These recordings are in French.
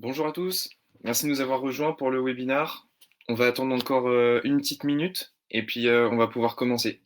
Bonjour à tous, merci de nous avoir rejoints pour le webinar. On va attendre encore une petite minute et puis on va pouvoir commencer.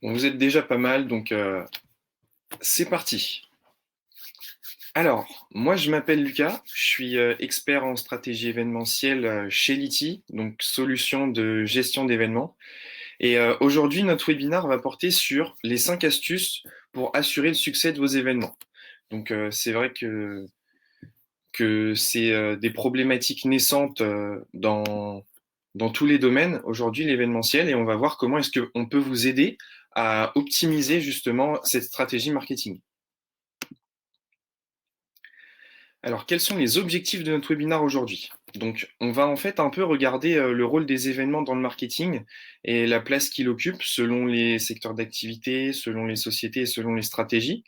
Bon, vous êtes déjà pas mal, donc c'est parti. Alors, moi je m'appelle Lucas, je suis expert en stratégie événementielle chez Liti, donc solution de gestion d'événements. Et aujourd'hui, notre webinaire va porter sur les 5 astuces pour assurer le succès de vos événements. Donc c'est vrai que c'est des problématiques naissantes dans tous les domaines aujourd'hui, l'événementiel, et on va voir comment est-ce qu'on peut vous aider à optimiser justement cette stratégie marketing. Alors, quels sont les objectifs de notre webinaire aujourd'hui? Donc, on va en fait un peu regarder le rôle des événements dans le marketing et la place qu'il occupe selon les secteurs d'activité, selon les sociétés et selon les stratégies.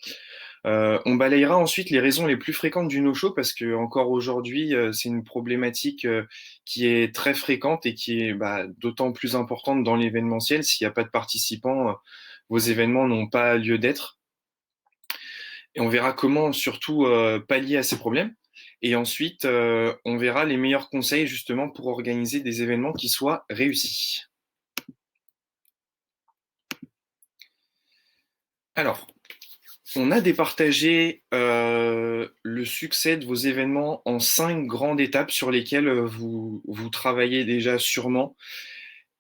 On balayera ensuite les raisons les plus fréquentes du no-show parce que encore aujourd'hui, c'est une problématique qui est très fréquente et qui est d'autant plus importante dans l'événementiel. S'il n'y a pas de participants, vos événements n'ont pas lieu d'être. Et on verra comment surtout pallier à ces problèmes. Et ensuite, on verra les meilleurs conseils justement pour organiser des événements qui soient réussis. Alors, on a départagé le succès de vos événements en 5 grandes étapes sur lesquelles vous travaillez déjà sûrement.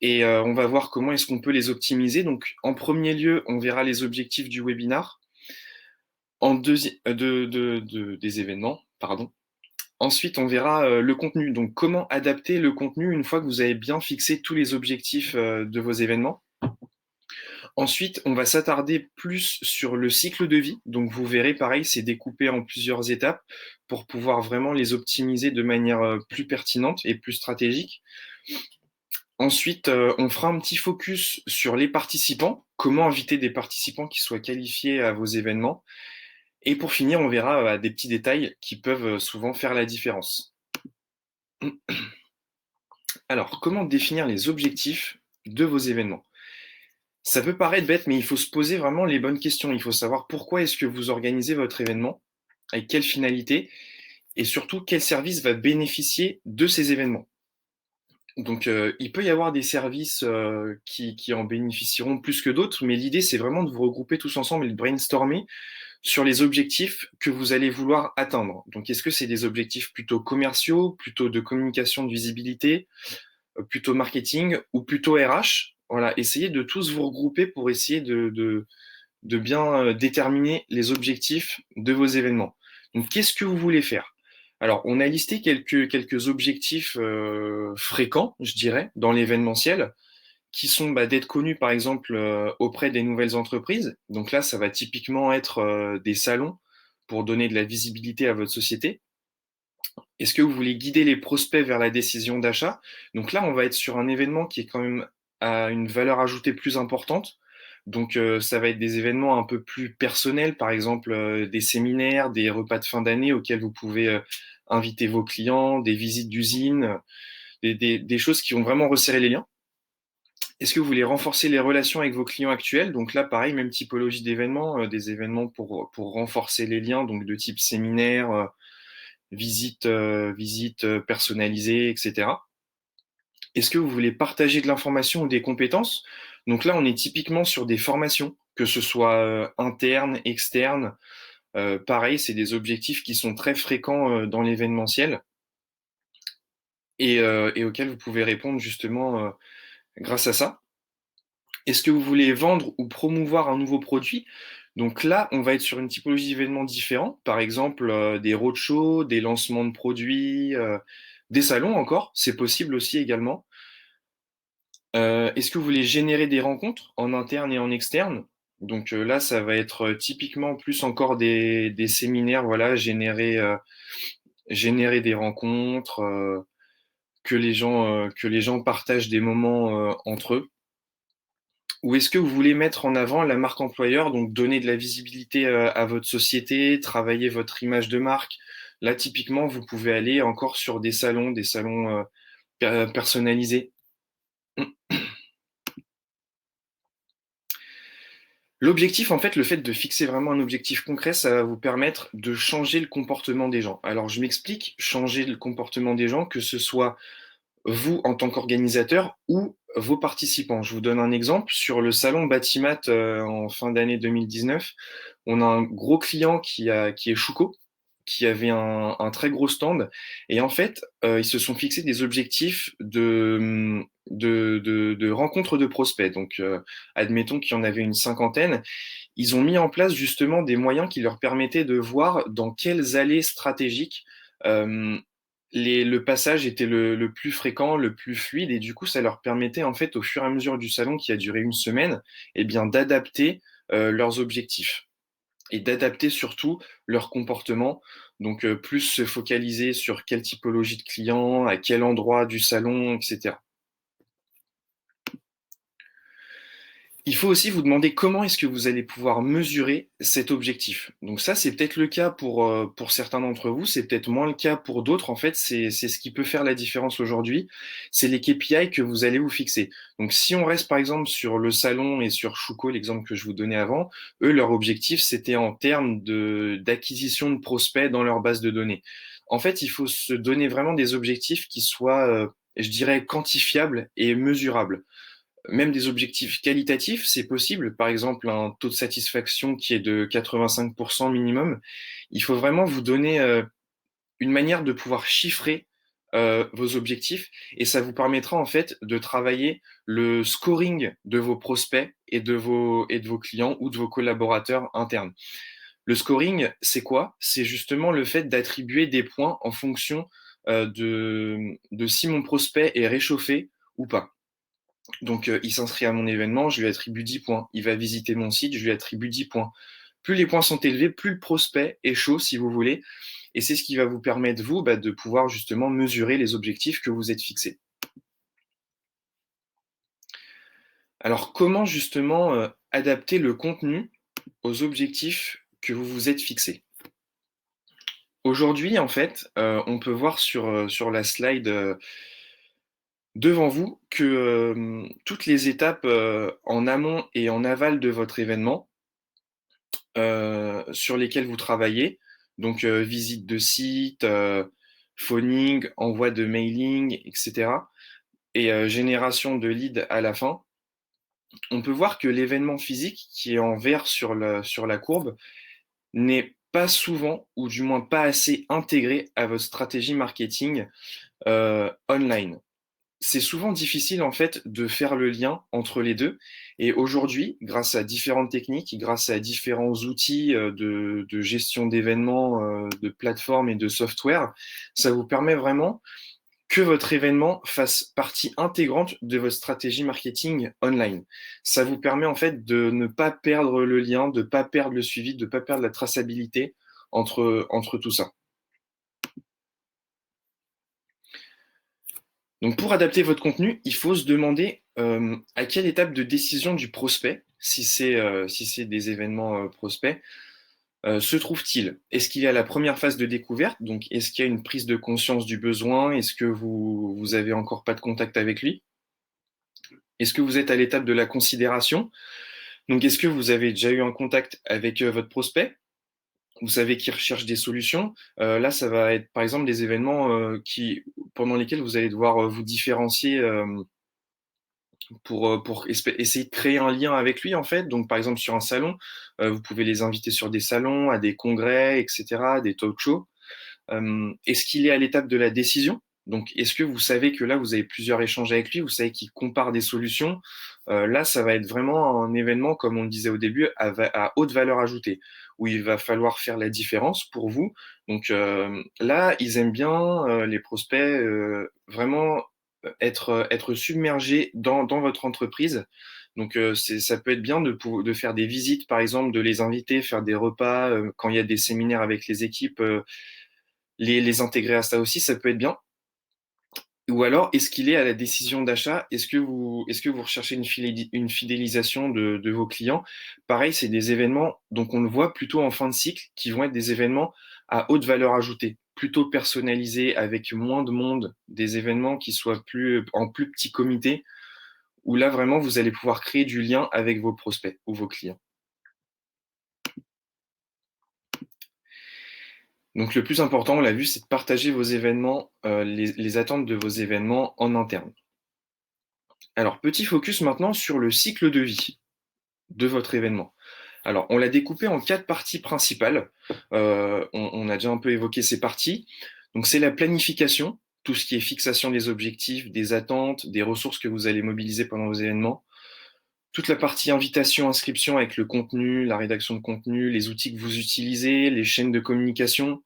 Et on va voir comment est-ce qu'on peut les optimiser. Donc, en premier lieu, on verra les objectifs du webinar, des événements, pardon. Ensuite, on verra le contenu. Donc, comment adapter le contenu une fois que vous avez bien fixé tous les objectifs de vos événements. Ensuite, on va s'attarder plus sur le cycle de vie. Donc, vous verrez, pareil, c'est découpé en plusieurs étapes pour pouvoir vraiment les optimiser de manière plus pertinente et plus stratégique. Ensuite, on fera un petit focus sur les participants, comment inviter des participants qui soient qualifiés à vos événements. Et pour finir, on verra des petits détails qui peuvent souvent faire la différence. Alors, comment définir les objectifs de vos événements? Ça peut paraître bête, mais il faut se poser vraiment les bonnes questions. Il faut savoir pourquoi est-ce que vous organisez votre événement, avec quelle finalité, et surtout quel service va bénéficier de ces événements. Donc, il peut y avoir des services qui en bénéficieront plus que d'autres, mais l'idée, c'est vraiment de vous regrouper tous ensemble et de brainstormer sur les objectifs que vous allez vouloir atteindre. Donc, est-ce que c'est des objectifs plutôt commerciaux, plutôt de communication, de visibilité, plutôt marketing ou plutôt RH? Voilà, essayez de tous vous regrouper pour essayer de bien déterminer les objectifs de vos événements. Donc, qu'est-ce que vous voulez faire? Alors, on a listé quelques objectifs fréquents, je dirais, dans l'événementiel, qui sont d'être connus, par exemple, auprès des nouvelles entreprises. Donc là, ça va typiquement être des salons pour donner de la visibilité à votre société. Est-ce que vous voulez guider les prospects vers la décision d'achat? Donc là, on va être sur un événement qui est quand même à une valeur ajoutée plus importante. Donc ça va être des événements un peu plus personnels, par exemple des séminaires, des repas de fin d'année auxquels vous pouvez inviter vos clients, des visites d'usines, des choses qui vont vraiment resserrer les liens. Est-ce que vous voulez renforcer les relations avec vos clients actuels? Donc là, pareil, même typologie d'événements, des événements pour renforcer les liens, donc de type séminaire, visite personnalisée, etc. Est-ce que vous voulez partager de l'information ou des compétences? Donc là, on est typiquement sur des formations, que ce soit internes, externes. Pareil, c'est des objectifs qui sont très fréquents dans l'événementiel et auxquels vous pouvez répondre justement grâce à ça. Est-ce que vous voulez vendre ou promouvoir un nouveau produit? Donc là, on va être sur une typologie d'événements différents, par exemple des roadshows, des lancements de produits, des salons encore, c'est possible aussi également. Est-ce que vous voulez générer des rencontres en interne et en externe? Donc là, ça va être typiquement plus encore des séminaires, voilà, générer des rencontres, que les gens partagent des moments entre eux. Ou est-ce que vous voulez mettre en avant la marque employeur, donc donner de la visibilité à votre société, travailler votre image de marque? Là, typiquement, vous pouvez aller encore sur des salons personnalisés. L'objectif, en fait, le fait de fixer vraiment un objectif concret, ça va vous permettre de changer le comportement des gens. Alors, je m'explique, changer le comportement des gens, que ce soit vous en tant qu'organisateur ou vos participants. Je vous donne un exemple. Sur le salon Batimat en fin d'année 2019, on a un gros client qui est Chouco, qui avait un très gros stand. Et en fait, ils se sont fixés des objectifs de rencontres de prospects. Donc, admettons qu'il y en avait une cinquantaine. Ils ont mis en place justement des moyens qui leur permettaient de voir dans quelles allées stratégiques euh, le passage était le plus fréquent, le plus fluide, et du coup, ça leur permettait en fait, au fur et à mesure du salon qui a duré une semaine, eh bien, d'adapter leurs objectifs et d'adapter surtout leur comportement. Donc, plus se focaliser sur quelle typologie de client, à quel endroit du salon, etc. Il faut aussi vous demander comment est-ce que vous allez pouvoir mesurer cet objectif. Donc ça, c'est peut-être le cas pour certains d'entre vous, c'est peut-être moins le cas pour d'autres. En fait, c'est ce qui peut faire la différence aujourd'hui. C'est les KPI que vous allez vous fixer. Donc si on reste par exemple sur le salon et sur Chouco, l'exemple que je vous donnais avant, eux, leur objectif, c'était en termes d'acquisition de prospects dans leur base de données. En fait, il faut se donner vraiment des objectifs qui soient, je dirais, quantifiables et mesurables. Même des objectifs qualitatifs, c'est possible. Par exemple, un taux de satisfaction qui est de 85% minimum. Il faut vraiment vous donner une manière de pouvoir chiffrer vos objectifs et ça vous permettra en fait de travailler le scoring de vos prospects et de vos clients ou de vos collaborateurs internes. Le scoring, c'est quoi? C'est justement le fait d'attribuer des points en fonction de si mon prospect est réchauffé ou pas. Donc, il s'inscrit à mon événement, je lui attribue 10 points. Il va visiter mon site, je lui attribue 10 points. Plus les points sont élevés, plus le prospect est chaud, si vous voulez. Et c'est ce qui va vous permettre, vous, de pouvoir justement mesurer les objectifs que vous êtes fixés. Alors, comment justement adapter le contenu aux objectifs que vous vous êtes fixés? Aujourd'hui, en fait, on peut voir sur la slide devant vous que toutes les étapes en amont et en aval de votre événement, sur lesquels vous travaillez, donc visite de site, phoning, envoi de mailing, etc. et génération de leads à la fin, on peut voir que l'événement physique qui est en vert sur la courbe n'est pas souvent, ou du moins pas assez intégré à votre stratégie marketing online. C'est souvent difficile en fait de faire le lien entre les deux. Et aujourd'hui, grâce à différentes techniques, grâce à différents outils de gestion d'événements, de plateformes et de software, ça vous permet vraiment que votre événement fasse partie intégrante de votre stratégie marketing online. Ça vous permet en fait de ne pas perdre le lien, de ne pas perdre le suivi, de ne pas perdre la traçabilité entre tout ça. Donc pour adapter votre contenu, il faut se demander à quelle étape de décision du prospect, si c'est des événements prospects, se trouve-t-il? Est-ce qu'il est à la première phase de découverte? Donc est-ce qu'il y a une prise de conscience du besoin? Est-ce que vous avez encore pas de contact avec lui? Est-ce que vous êtes à l'étape de la considération? Donc est-ce que vous avez déjà eu un contact avec votre prospect? Vous savez qu'il recherche des solutions. Là, ça va être par exemple des événements pendant lesquels vous allez devoir vous différencier pour essayer de créer un lien avec lui, en fait. Donc, par exemple, sur un salon, vous pouvez les inviter sur des salons, à des congrès, etc., des talk shows. Est-ce qu'il est à l'étape de la décision? Donc, est-ce que vous savez que là, vous avez plusieurs échanges avec lui, vous savez qu'il compare des solutions? Là, ça va être vraiment un événement, comme on le disait au début, à haute valeur ajoutée, où il va falloir faire la différence pour vous. Donc là, ils aiment bien, les prospects, vraiment être submergés dans votre entreprise Donc, ça peut être bien de faire des visites, par exemple, de les inviter, faire des repas, quand il y a des séminaires avec les équipes, les intégrer à ça aussi, ça peut être bien. Ou alors, est-ce qu'il est à la décision d'achat? Est-ce que vous recherchez une fidélisation de vos clients? Pareil, c'est des événements, donc on le voit plutôt en fin de cycle, qui vont être des événements à haute valeur ajoutée, plutôt personnalisés, avec moins de monde, des événements qui soient en plus petit comité, où là, vraiment, vous allez pouvoir créer du lien avec vos prospects ou vos clients. Donc le plus important, on l'a vu, c'est de partager vos événements, les attentes de vos événements en interne. Alors, petit focus maintenant sur le cycle de vie de votre événement. Alors, on l'a découpé en 4 parties principales. On a déjà un peu évoqué ces parties. Donc, c'est la planification, tout ce qui est fixation des objectifs, des attentes, des ressources que vous allez mobiliser pendant vos événements. Toute la partie invitation, inscription avec le contenu, la rédaction de contenu, les outils que vous utilisez, les chaînes de communication.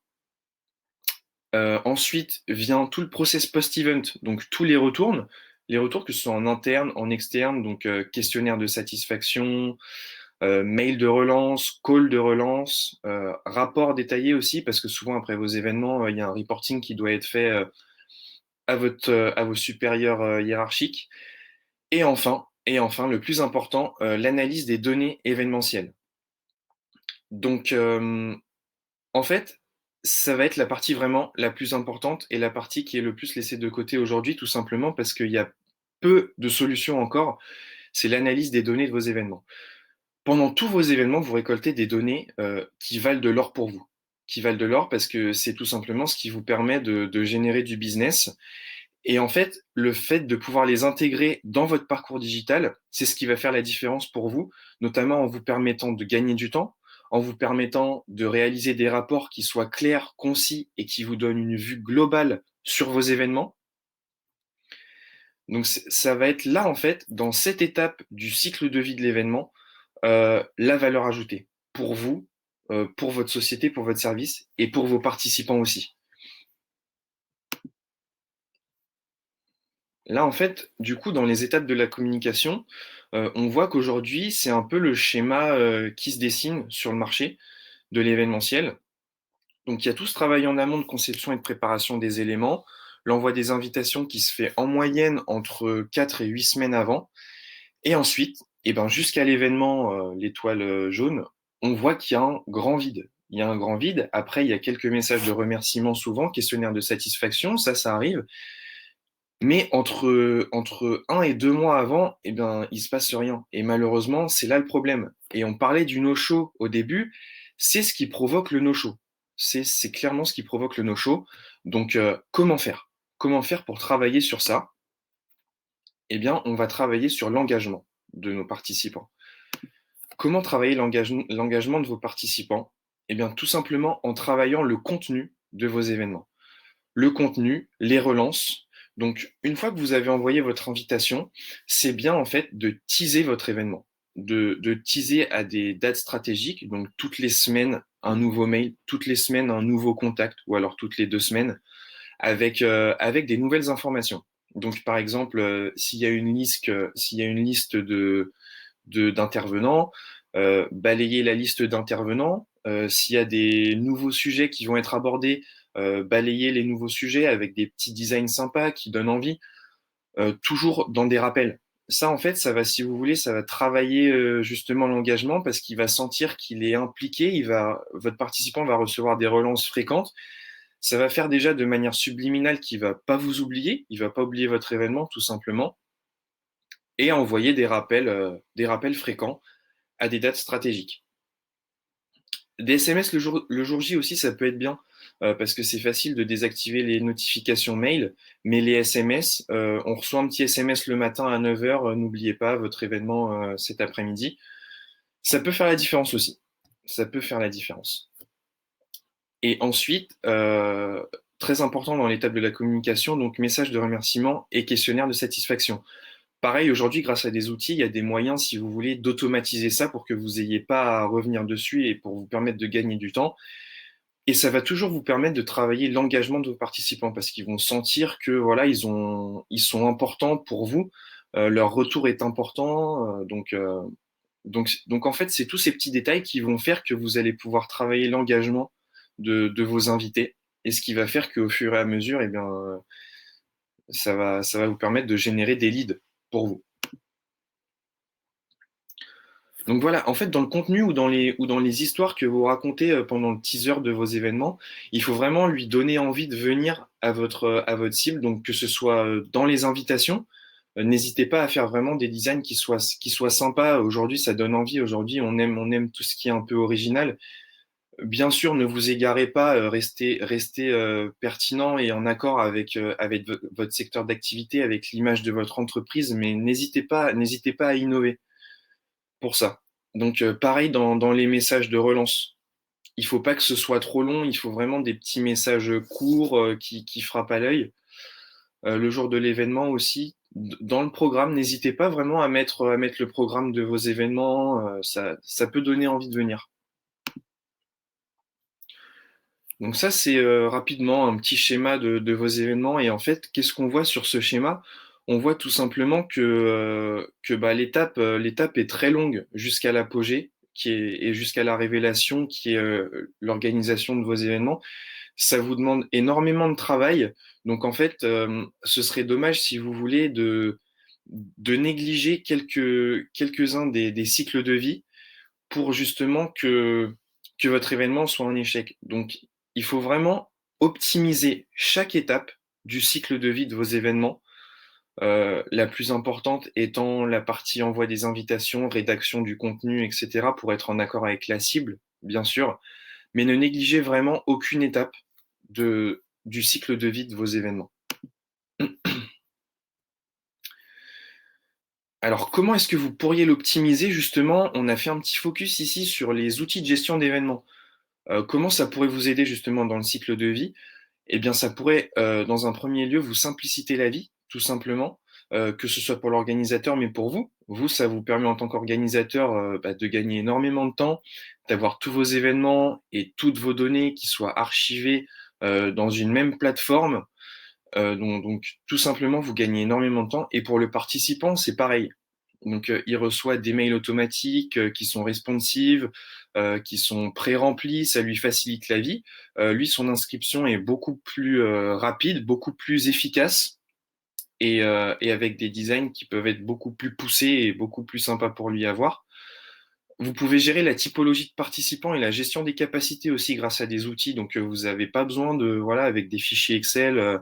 Ensuite vient tout le process post-event, donc tous les retours que ce soit en interne, en externe, donc questionnaire de satisfaction, mail de relance, call de relance, rapport détaillé aussi, parce que souvent après vos événements, il y a un reporting qui doit être fait à vos supérieurs hiérarchiques. Et enfin, le plus important, l'analyse des données événementielles. Donc, en fait, ça va être la partie vraiment la plus importante et la partie qui est le plus laissée de côté aujourd'hui, tout simplement parce qu'il y a peu de solutions encore. C'est l'analyse des données de vos événements. Pendant tous vos événements, vous récoltez des données qui valent de l'or pour vous. Qui valent de l'or parce que c'est tout simplement ce qui vous permet de générer du business. Et en fait, le fait de pouvoir les intégrer dans votre parcours digital, c'est ce qui va faire la différence pour vous, notamment en vous permettant de gagner du temps, en vous permettant de réaliser des rapports qui soient clairs, concis et qui vous donnent une vue globale sur vos événements. Donc ça va être là, en fait, dans cette étape du cycle de vie de l'événement, la valeur ajoutée pour vous, pour votre société, pour votre service et pour vos participants aussi. Là, en fait, du coup, dans les étapes de la communication, on voit qu'aujourd'hui, c'est un peu le schéma qui se dessine sur le marché de l'événementiel. Donc, il y a tout ce travail en amont de conception et de préparation des éléments, l'envoi des invitations qui se fait en moyenne entre 4 et 8 semaines avant. Et ensuite, eh ben, jusqu'à l'événement l'étoile jaune, on voit qu'il y a un grand vide. Il y a un grand vide. Après, il y a quelques messages de remerciement souvent, questionnaire de satisfaction, ça arrive. Mais entre 1 et 2 mois avant, eh ben, il se passe rien. Et malheureusement, c'est là le problème. Et on parlait du no-show au début, c'est ce qui provoque le no-show. C'est clairement ce qui provoque le no-show. Donc, comment faire? Comment faire pour travailler sur ça? Eh bien, on va travailler sur l'engagement de nos participants. Comment travailler l'engagement de vos participants? Eh bien, tout simplement en travaillant le contenu de vos événements. Le contenu, les relances. Donc, une fois que vous avez envoyé votre invitation, c'est bien en fait de teaser votre événement, de teaser à des dates stratégiques, donc toutes les semaines un nouveau mail, toutes les semaines un nouveau contact, ou alors toutes les 2 semaines, avec des nouvelles informations. Donc, par exemple, s'il y a une liste d'intervenants, balayer la liste d'intervenants. S'il y a des nouveaux sujets qui vont être abordés, balayer les nouveaux sujets avec des petits designs sympas qui donnent envie, toujours dans des rappels. Ça, en fait, ça va, si vous voulez, ça va travailler justement l'engagement parce qu'il va sentir qu'il est impliqué, votre participant va recevoir des relances fréquentes. Ça va faire déjà de manière subliminale qu'il va pas vous oublier, il va pas oublier votre événement tout simplement, et envoyer des rappels fréquents à des dates stratégiques. Des SMS le jour J aussi, ça peut être bien, parce que c'est facile de désactiver les notifications mail, mais les SMS, on reçoit un petit SMS le matin à 9 h, n'oubliez pas votre événement cet après-midi. Ça peut faire la différence aussi. Ça peut faire la différence. Et ensuite, très important dans l'étape de la communication, donc message de remerciement et questionnaire de satisfaction. Pareil, aujourd'hui, grâce à des outils, il y a des moyens, si vous voulez, d'automatiser ça pour que vous n'ayez pas à revenir dessus et pour vous permettre de gagner du temps. Et ça va toujours vous permettre de travailler l'engagement de vos participants parce qu'ils vont sentir que voilà, ils sont importants pour vous. leur retour est important. Donc en fait, c'est tous ces petits détails qui vont faire que vous allez pouvoir travailler l'engagement de vos invités, et ce qui va faire qu'au fur et à mesure, eh bien, ça va vous permettre de générer des leads pour vous. Donc voilà, en fait, dans le contenu ou dans les histoires que vous racontez pendant le teaser de vos événements, il faut vraiment lui donner envie de venir à votre cible. Donc que ce soit dans les invitations, n'hésitez pas à faire vraiment des designs qui soient sympas. Aujourd'hui, ça donne envie. Aujourd'hui, on aime tout ce qui est un peu original. Bien sûr, ne vous égarez pas, restez pertinent et en accord avec votre secteur d'activité, avec l'image de votre entreprise, mais n'hésitez pas à innover pour ça. Donc, pareil dans les messages de relance. Il faut pas que ce soit trop long, il faut vraiment des petits messages courts qui frappent à l'œil. Le jour de l'événement aussi, dans le programme, n'hésitez pas vraiment à mettre le programme de vos événements, ça peut donner envie de venir. Donc ça, c'est rapidement un petit schéma de vos événements. Et en fait, qu'est-ce qu'on voit sur ce schéma? On voit tout simplement que bah, l'étape est très longue jusqu'à l'apogée, et jusqu'à la révélation, qui est l'organisation de vos événements. Ça vous demande énormément de travail. Donc en fait, ce serait dommage, si vous voulez, de négliger quelques-uns des cycles de vie pour justement que votre événement soit un échec. Donc, il faut vraiment optimiser chaque étape du cycle de vie de vos événements, la plus importante étant la partie envoi des invitations, rédaction du contenu, etc., pour être en accord avec la cible, bien sûr, mais ne négligez vraiment aucune étape du cycle de vie de vos événements. Alors, comment est-ce que vous pourriez l'optimiser? Justement, on a fait un petit focus ici sur les outils de gestion d'événements. Comment ça pourrait vous aider justement dans le cycle de vie? Eh bien, ça pourrait, dans un premier lieu, vous simplifier la vie, tout simplement, que ce soit pour l'organisateur, mais pour vous. Vous, ça vous permet en tant qu'organisateur bah, de gagner énormément de temps, d'avoir tous vos événements et toutes vos données qui soient archivées dans une même plateforme. Donc, tout simplement, vous gagnez énormément de temps. Et pour le participant, c'est pareil. Donc, il reçoit des mails automatiques qui sont responsives, qui sont pré-remplis, ça lui facilite la vie. Lui, son inscription est beaucoup plus rapide, beaucoup plus efficace et avec des designs qui peuvent être beaucoup plus poussés et beaucoup plus sympas pour lui à voir. Vous pouvez gérer la typologie de participants et la gestion des capacités aussi grâce à des outils. Donc, vous n'avez pas besoin de, voilà, avec des fichiers Excel,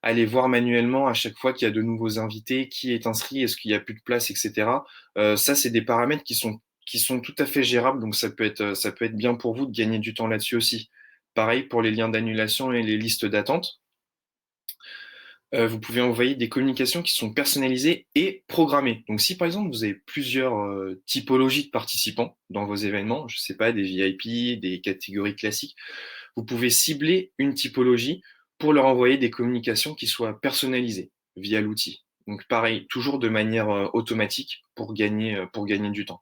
aller voir manuellement à chaque fois qu'il y a de nouveaux invités, qui est inscrit, est-ce qu'il y a plus de place, etc. Ça, c'est des paramètres qui sont tout à fait gérables, donc ça peut être bien pour vous de gagner du temps là-dessus aussi. Pareil pour les liens d'annulation et les listes d'attente. Vous pouvez envoyer des communications qui sont personnalisées et programmées. Donc si par exemple vous avez plusieurs typologies de participants dans vos événements, je ne sais pas, des VIP, des catégories classiques, vous pouvez cibler une typologie pour leur envoyer des communications qui soient personnalisées via l'outil. Donc pareil, toujours de manière automatique pour gagner du temps.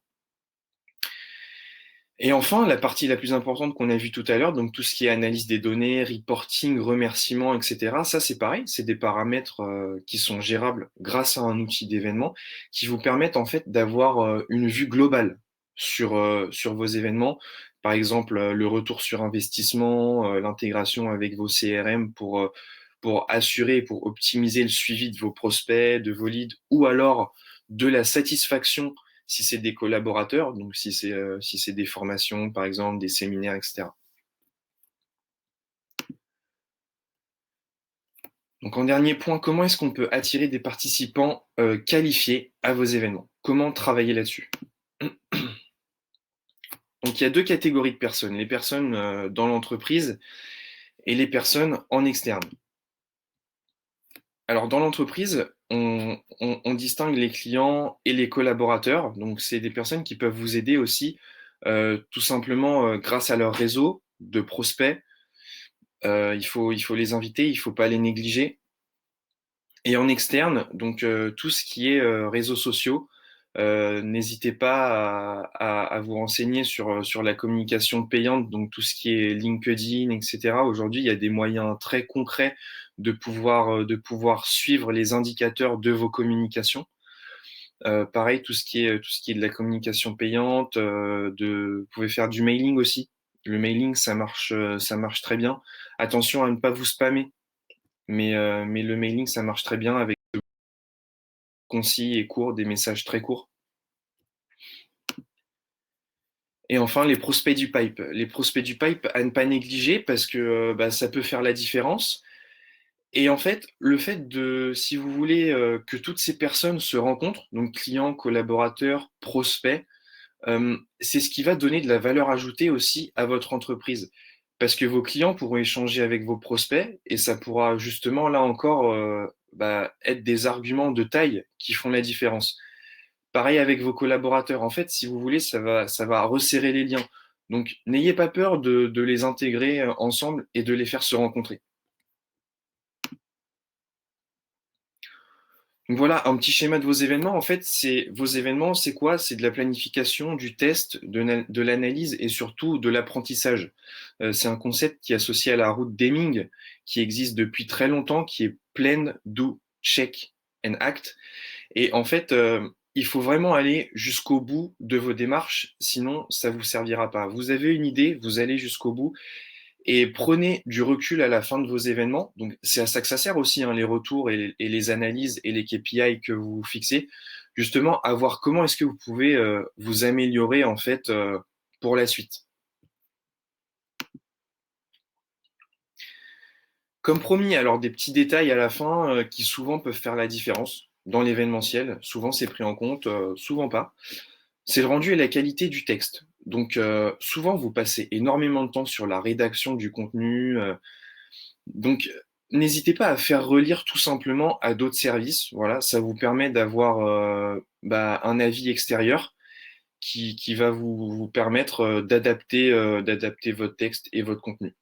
Et enfin, la partie la plus importante qu'on a vue tout à l'heure, donc tout ce qui est analyse des données, reporting, remerciements, etc. Ça, c'est pareil, c'est des paramètres qui sont gérables grâce à un outil d'événement qui vous permettent en fait d'avoir une vue globale sur vos événements. Par exemple, le retour sur investissement, l'intégration avec vos CRM pour assurer, pour optimiser le suivi de vos prospects, de vos leads, ou alors de la satisfaction si c'est des collaborateurs, donc si c'est des formations, par exemple, des séminaires, etc. Donc en dernier point, comment est-ce qu'on peut attirer des participants qualifiés à vos événements? Comment travailler là-dessus? Donc il y a deux catégories de personnes, les personnes dans l'entreprise et les personnes en externe. Alors dans l'entreprise, on distingue les clients et les collaborateurs. Donc c'est des personnes qui peuvent vous aider aussi tout simplement grâce à leur réseau de prospects. Il faut les inviter, il ne faut pas les négliger. Et en externe, donc tout ce qui est réseaux sociaux, n'hésitez pas à vous renseigner sur la communication payante, donc tout ce qui est LinkedIn, etc. Aujourd'hui, il y a des moyens très concrets de pouvoir suivre les indicateurs de vos communications. Pareil, tout ce qui est de la communication payante, vous pouvez faire du mailing aussi. Le mailing, ça marche très bien. Attention à ne pas vous spammer, mais le mailing, ça marche très bien avec concis et court, des messages très courts. Et enfin, les prospects du pipe. Les prospects du pipe à ne pas négliger parce que bah, ça peut faire la différence. Et en fait, le fait de, si vous voulez, que toutes ces personnes se rencontrent, donc clients, collaborateurs, prospects, c'est ce qui va donner de la valeur ajoutée aussi à votre entreprise. Parce que vos clients pourront échanger avec vos prospects et ça pourra justement, là encore, bah, être des arguments de taille qui font la différence. Pareil avec vos collaborateurs. En fait, si vous voulez, ça va resserrer les liens. Donc, n'ayez pas peur de les intégrer ensemble et de les faire se rencontrer. Donc voilà, un petit schéma de vos événements. En fait, vos événements, c'est quoi? C'est de la planification, du test, de l'analyse et surtout de l'apprentissage. C'est un concept qui est associé à la route Deming, qui existe depuis très longtemps, qui est plan, do, check and act. Et en fait, il faut vraiment aller jusqu'au bout de vos démarches, sinon ça vous servira pas. Vous avez une idée, vous allez jusqu'au bout et prenez du recul à la fin de vos événements. Donc, c'est à ça que ça sert aussi, hein, les retours et les analyses et les KPI que vous fixez, justement, à voir comment est-ce que vous pouvez vous améliorer en fait pour la suite. Comme promis, alors des petits détails à la fin qui souvent peuvent faire la différence dans l'événementiel. Souvent, c'est pris en compte, souvent pas. C'est le rendu et la qualité du texte. Donc, souvent, vous passez énormément de temps sur la rédaction du contenu. Donc, n'hésitez pas à faire relire tout simplement à d'autres services. Voilà, ça vous permet d'avoir bah, un avis extérieur qui va vous permettre d'adapter votre texte et votre contenu.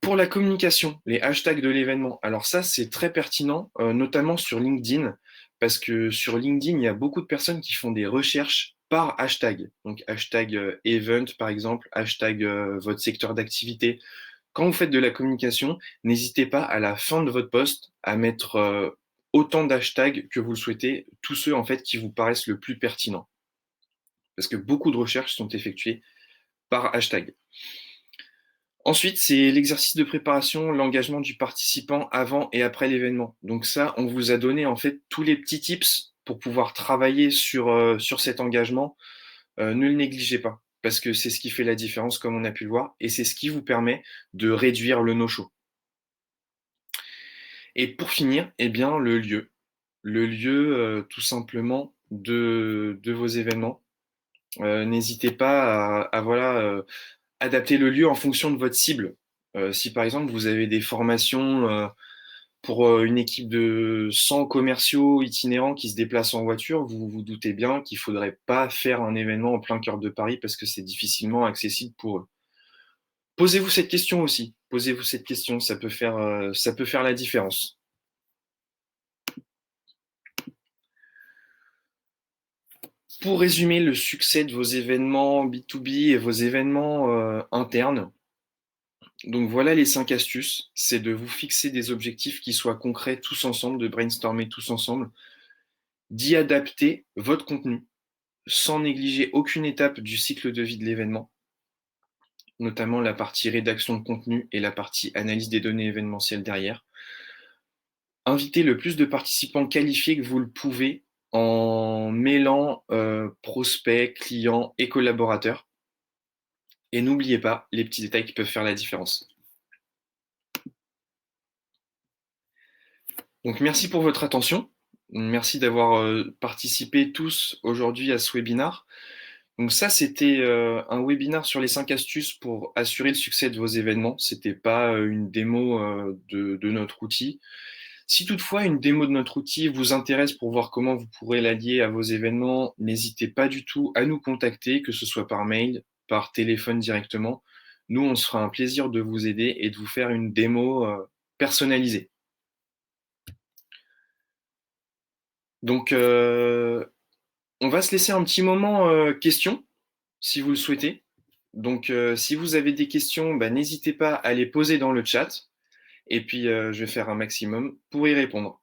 Pour la communication, les hashtags de l'événement. Alors ça, c'est très pertinent, notamment sur LinkedIn, parce que sur LinkedIn, il y a beaucoup de personnes qui font des recherches par hashtag. Donc hashtag event, par exemple, hashtag votre secteur d'activité. Quand vous faites de la communication, n'hésitez pas à la fin de votre post à mettre autant d'hashtags que vous le souhaitez, tous ceux en fait qui vous paraissent le plus pertinents. Parce que beaucoup de recherches sont effectuées par hashtag. Ensuite, c'est l'exercice de préparation, l'engagement du participant avant et après l'événement. Donc ça, on vous a donné en fait tous les petits tips pour pouvoir travailler sur cet engagement. Ne le négligez pas, parce que c'est ce qui fait la différence, comme on a pu le voir, et c'est ce qui vous permet de réduire le no-show. Et pour finir, eh bien, le lieu. Le lieu, tout simplement, de vos événements. N'hésitez pas voilà, adapter le lieu en fonction de votre cible. Si par exemple vous avez des formations pour une équipe de 100 commerciaux itinérants qui se déplacent en voiture, vous vous doutez bien qu'il ne faudrait pas faire un événement en plein cœur de Paris parce que c'est difficilement accessible pour eux. Posez-vous cette question aussi. Posez-vous cette question, ça peut faire la différence. Pour résumer le succès de vos événements B2B et vos événements internes, donc voilà les 5 astuces, c'est de vous fixer des objectifs qui soient concrets tous ensemble, de brainstormer tous ensemble, d'y adapter votre contenu sans négliger aucune étape du cycle de vie de l'événement, notamment la partie rédaction de contenu et la partie analyse des données événementielles derrière. Invitez le plus de participants qualifiés que vous le pouvez en mêlant prospects, clients et collaborateurs. Et n'oubliez pas les petits détails qui peuvent faire la différence. Donc merci pour votre attention. Merci d'avoir participé tous aujourd'hui à ce webinaire. Donc ça, c'était un webinaire sur les 5 astuces pour assurer le succès de vos événements. C'était pas une démo de notre outil. Si toutefois une démo de notre outil vous intéresse pour voir comment vous pourrez l'allier à vos événements, n'hésitez pas du tout à nous contacter, que ce soit par mail, par téléphone directement. Nous, on se fera un plaisir de vous aider et de vous faire une démo personnalisée. Donc, on va se laisser un petit moment questions, si vous le souhaitez. Donc, si vous avez des questions, bah, n'hésitez pas à les poser dans le chat. Et puis, je vais faire un maximum pour y répondre.